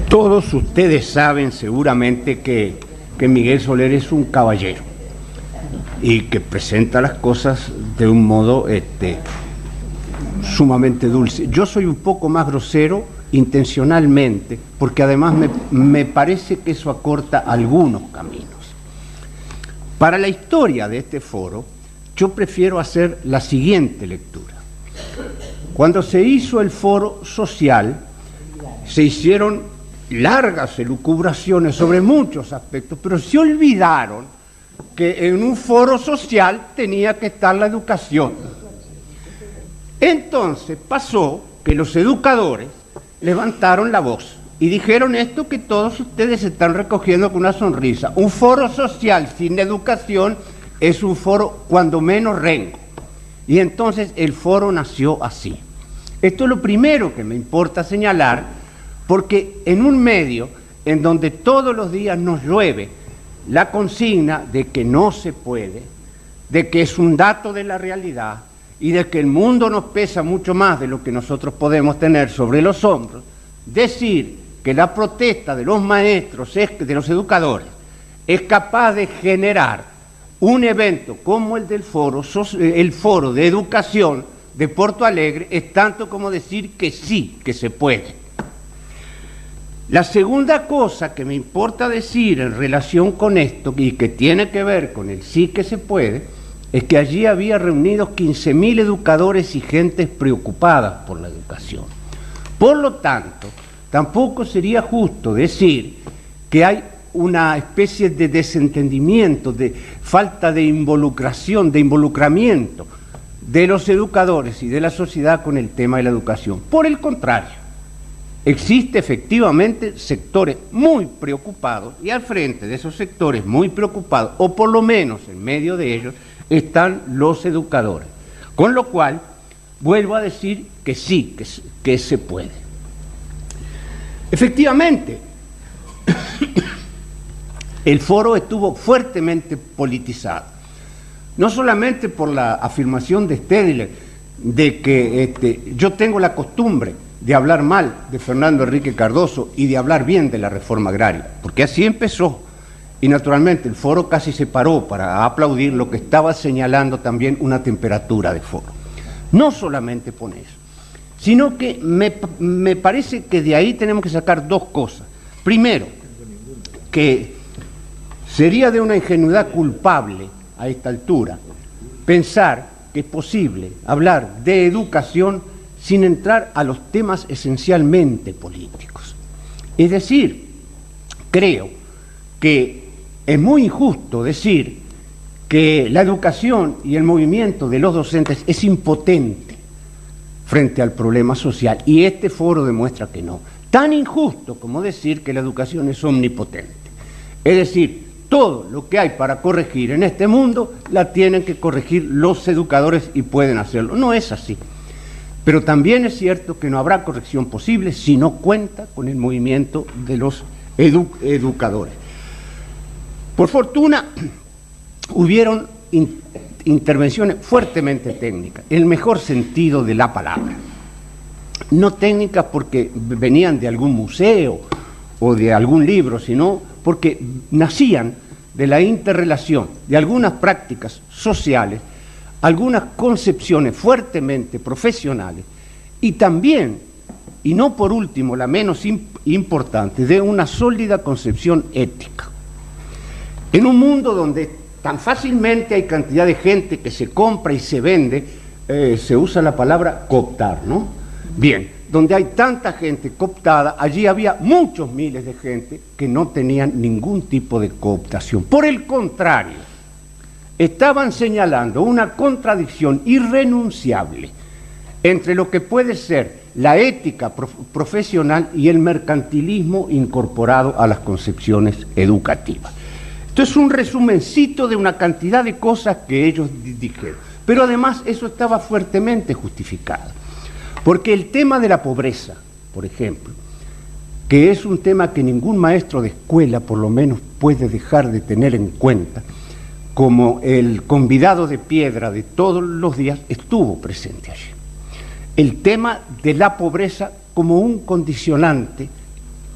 Todos ustedes saben seguramente que Miguel Soler es un caballero y que presenta las cosas de un modo sumamente dulce. Yo soy un poco más grosero intencionalmente, porque además me parece que eso acorta algunos caminos. Para la historia de este foro, yo prefiero hacer la siguiente lectura. Cuando se hizo el foro social, se hicieron largas elucubraciones sobre muchos aspectos, pero se olvidaron que en un foro social tenía que estar la educación. Entonces pasó que los educadores levantaron la voz y dijeron esto que todos ustedes están recogiendo con una sonrisa. Un foro social sin educación es un foro cuando menos rengo. Y entonces el foro nació así. Esto es lo primero que me importa señalar, porque en un medio en donde todos los días nos llueve la consigna de que no se puede, de que es un dato de la realidad y de que el mundo nos pesa mucho más de lo que nosotros podemos tener sobre los hombros, decir que la protesta de los maestros, de los educadores, es capaz de generar un evento como el del foro de educación de Porto Alegre, es tanto como decir que sí, que se puede. La segunda cosa que me importa decir en relación con esto, y que tiene que ver con el sí que se puede, es que allí había reunidos 15.000 educadores y gentes preocupadas por la educación. Por lo tanto, tampoco sería justo decir que hay una especie de desentendimiento, de falta de involucración, de involucramiento de los educadores y de la sociedad con el tema de la educación. Por el contrario, existe efectivamente sectores muy preocupados y al frente de esos sectores muy preocupados, o por lo menos en medio de ellos, están los educadores. Con lo cual, vuelvo a decir que sí, que se puede. Efectivamente, el foro estuvo fuertemente politizado, no solamente por la afirmación de Stedler de que yo tengo la costumbre de hablar mal de Fernando Henrique Cardoso y de hablar bien de la reforma agraria, porque así empezó, y naturalmente el foro casi se paró para aplaudir lo que estaba señalando también una temperatura de foro. No solamente por eso, sino que me parece que de ahí tenemos que sacar dos cosas. Primero, que sería de una ingenuidad culpable a esta altura pensar que es posible hablar de educación sin entrar a los temas esencialmente políticos. Es decir, creo que es muy injusto decir que la educación y el movimiento de los docentes es impotente frente al problema social, y este foro demuestra que no. Tan injusto como decir que la educación es omnipotente. Es decir, todo lo que hay para corregir en este mundo la tienen que corregir los educadores y pueden hacerlo. No es así. Pero también es cierto que no habrá corrección posible si no cuenta con el movimiento de los educadores. Por fortuna, hubieron intervenciones fuertemente técnicas, en el mejor sentido de la palabra. No técnicas porque venían de algún museo o de algún libro, sino porque nacían de la interrelación de algunas prácticas sociales, algunas concepciones fuertemente profesionales y también, y no por último, la menos importante, de una sólida concepción ética. En un mundo donde tan fácilmente hay cantidad de gente que se compra y se vende, se usa la palabra cooptar, ¿no? Bien, donde hay tanta gente cooptada, allí había muchos miles de gente que no tenían ningún tipo de cooptación. Por el contrario, estaban señalando una contradicción irrenunciable entre lo que puede ser la ética profesional y el mercantilismo incorporado a las concepciones educativas. Esto es un resumencito de una cantidad de cosas que ellos dijeron, pero además eso estaba fuertemente justificado, porque el tema de la pobreza, por ejemplo, que es un tema que ningún maestro de escuela por lo menos puede dejar de tener en cuenta, como el convidado de piedra de todos los días, estuvo presente allí. El tema de la pobreza como un condicionante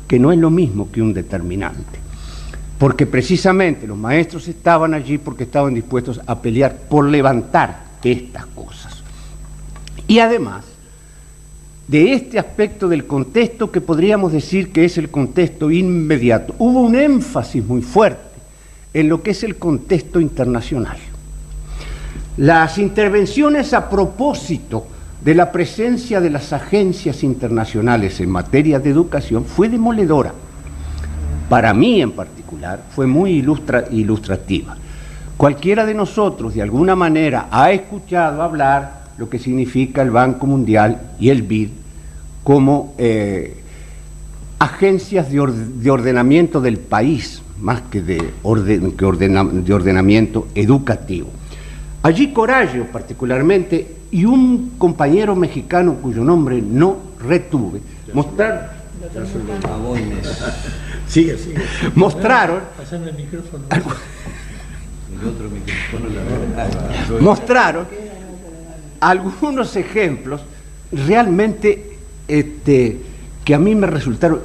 que no es lo mismo que un determinante, porque precisamente los maestros estaban allí porque estaban dispuestos a pelear por levantar estas cosas. Y además de este aspecto del contexto, que podríamos decir que es el contexto inmediato, hubo un énfasis muy fuerte en lo que es el contexto internacional. Las intervenciones a propósito de la presencia de las agencias internacionales en materia de educación fue demoledora. Para mí en particular fue muy ilustrativa. Cualquiera de nosotros de alguna manera ha escuchado hablar lo que significa el Banco Mundial y el BID como agencias de ordenamiento del país, más que de ordenamiento educativo. Allí Corallo particularmente y un compañero mexicano cuyo nombre no retuve, mostraron algunos ejemplos realmente que a mí me resultaron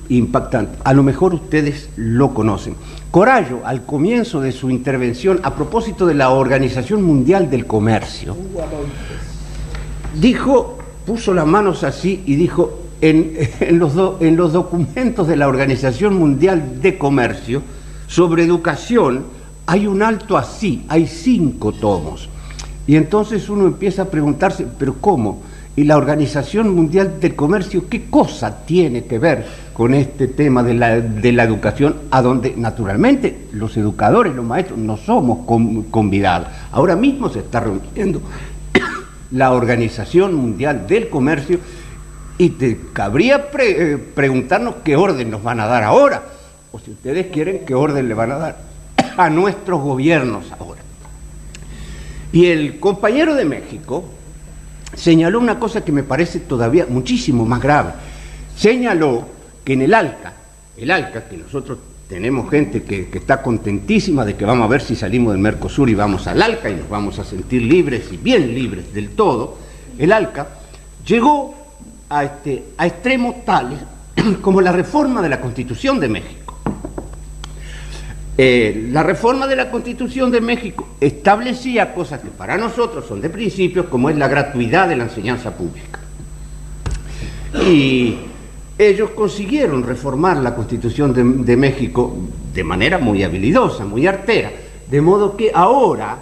impactantes. A lo mejor ustedes lo conocen. Corallo, al comienzo de su intervención, a propósito de la Organización Mundial del Comercio, puso las manos así y dijo, en los documentos de la Organización Mundial de Comercio sobre educación hay un alto así, hay 5 tomos. Y entonces uno empieza a preguntarse, ¿pero cómo? ¿Y la Organización Mundial del Comercio qué cosa tiene que ver con este tema de la educación, a donde naturalmente los educadores, los maestros, no somos convidados? Ahora mismo se está reuniendo la Organización Mundial del Comercio y te cabría preguntarnos qué orden nos van a dar ahora, o si ustedes quieren, qué orden le van a dar a nuestros gobiernos ahora. Y el compañero de México señaló una cosa que me parece todavía muchísimo más grave. Señaló que en el ALCA, que nosotros tenemos gente que está contentísima de que vamos a ver si salimos del Mercosur y vamos al ALCA y nos vamos a sentir libres y bien libres del todo, el ALCA llegó a extremos tales como la reforma de la Constitución de México. La reforma de la Constitución de México establecía cosas que para nosotros son de principios, como es la gratuidad de la enseñanza pública. Y ellos consiguieron reformar la Constitución de México de manera muy habilidosa, muy artera, de modo que ahora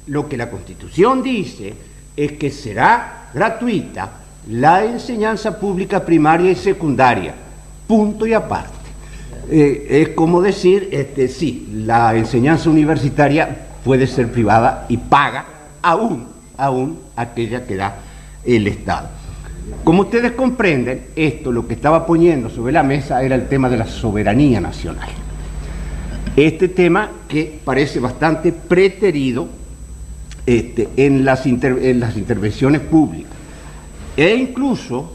lo que la Constitución dice es que será gratuita la enseñanza pública primaria y secundaria, punto y aparte. Es como decir, sí, la enseñanza universitaria puede ser privada y paga aún aquella que da el Estado. Como ustedes comprenden, esto lo que estaba poniendo sobre la mesa era el tema de la soberanía nacional. Este tema que parece bastante preterido en las intervenciones públicas. E incluso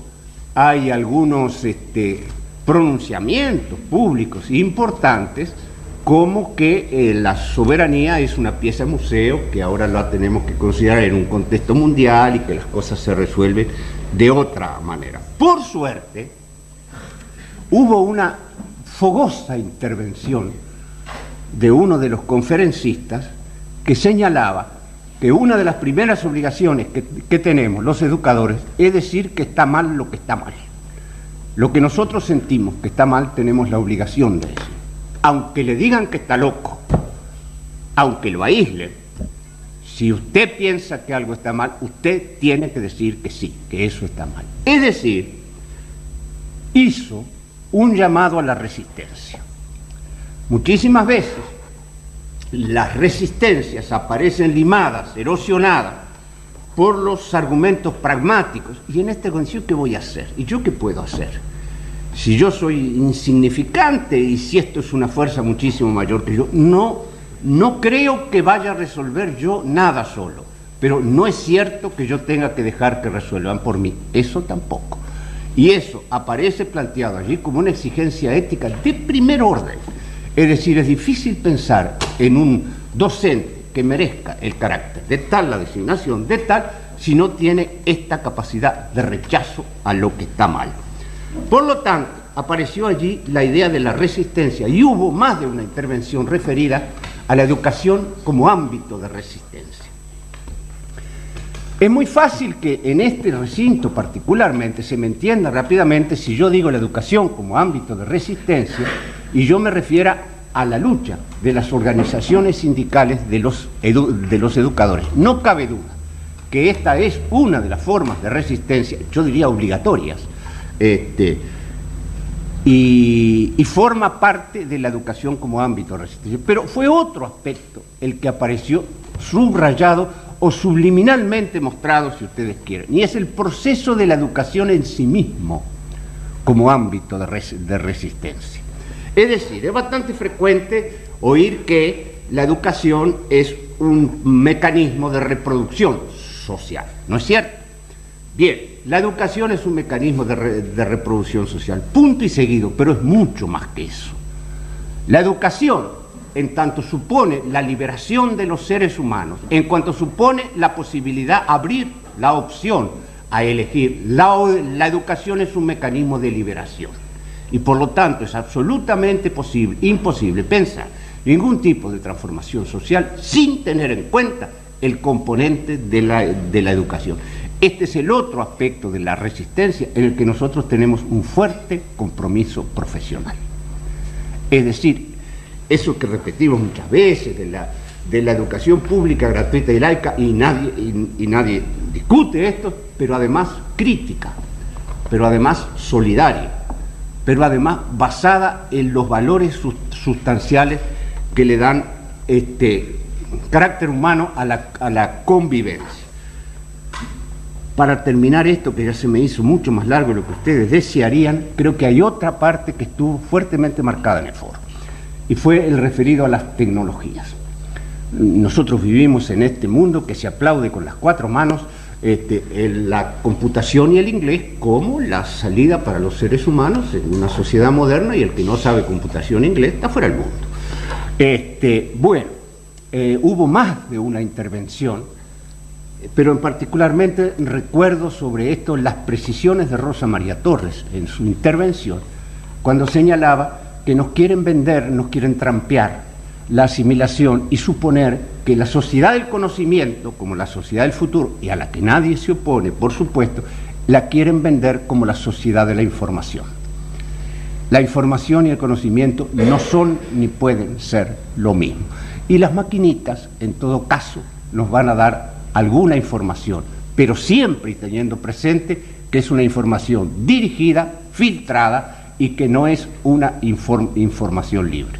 hay algunos pronunciamientos públicos importantes como que la soberanía es una pieza museo que ahora la tenemos que considerar en un contexto mundial y que las cosas se resuelven de otra manera. Por suerte, hubo una fogosa intervención de uno de los conferencistas que señalaba que una de las primeras obligaciones que tenemos los educadores es decir que está mal lo que está mal. Lo que nosotros sentimos que está mal, tenemos la obligación de decir. Aunque le digan que está loco, aunque lo aíslen, si usted piensa que algo está mal, usted tiene que decir que sí, que eso está mal. Es decir, hizo un llamado a la resistencia. Muchísimas veces las resistencias aparecen limadas, erosionadas por los argumentos pragmáticos. Y en esta condición, ¿qué voy a hacer? ¿Y yo qué puedo hacer? Si yo soy insignificante y si esto es una fuerza muchísimo mayor que yo, no creo que vaya a resolver yo nada solo. Pero no es cierto que yo tenga que dejar que resuelvan por mí. Eso tampoco. Y eso aparece planteado allí como una exigencia ética de primer orden. Es decir, es difícil pensar en un docente que merezca el carácter de tal, la designación de tal, si no tiene esta capacidad de rechazo a lo que está mal. Por lo tanto, apareció allí la idea de la resistencia y hubo más de una intervención referida a la educación como ámbito de resistencia. Es muy fácil que en este recinto particularmente se me entienda rápidamente si yo digo la educación como ámbito de resistencia y yo me refiera a la lucha de las organizaciones sindicales de los educadores. No cabe duda que esta es una de las formas de resistencia, yo diría obligatorias, y forma parte de la educación como ámbito de resistencia. Pero fue otro aspecto el que apareció subrayado o subliminalmente mostrado, si ustedes quieren, y es el proceso de la educación en sí mismo como ámbito de resistencia. Es decir, es bastante frecuente oír que la educación es un mecanismo de reproducción social, ¿no es cierto? Bien, la educación es un mecanismo de reproducción social, punto y seguido, pero es mucho más que eso. La educación, en tanto supone la liberación de los seres humanos, en cuanto supone la posibilidad, abrir la opción a elegir, la educación es un mecanismo de liberación. Y por lo tanto es absolutamente imposible pensar ningún tipo de transformación social sin tener en cuenta el componente de la educación. Este es el otro aspecto de la resistencia en el que nosotros tenemos un fuerte compromiso profesional. Es decir, eso que repetimos muchas veces de la educación pública, gratuita y laica, y nadie discute esto, pero además crítica, pero además solidaria, pero además basada en los valores sustanciales que le dan carácter humano a la convivencia. Para terminar esto, que ya se me hizo mucho más largo de lo que ustedes desearían, creo que hay otra parte que estuvo fuertemente marcada en el foro, y fue el referido a las tecnologías. Nosotros vivimos en este mundo que se aplaude con las cuatro manos, la computación y el inglés como la salida para los seres humanos en una sociedad moderna, y el que no sabe computación e inglés está fuera del mundo. Hubo más de una intervención, pero en particularmente recuerdo sobre esto las precisiones de Rosa María Torres en su intervención, cuando señalaba que nos quieren vender, nos quieren trampear la asimilación y suponer que la sociedad del conocimiento, como la sociedad del futuro, y a la que nadie se opone, por supuesto, la quieren vender como la sociedad de la información. La información y el conocimiento no son ni pueden ser lo mismo. Y las maquinitas, en todo caso, nos van a dar alguna información, pero siempre teniendo presente que es una información dirigida, filtrada, y que no es una información libre.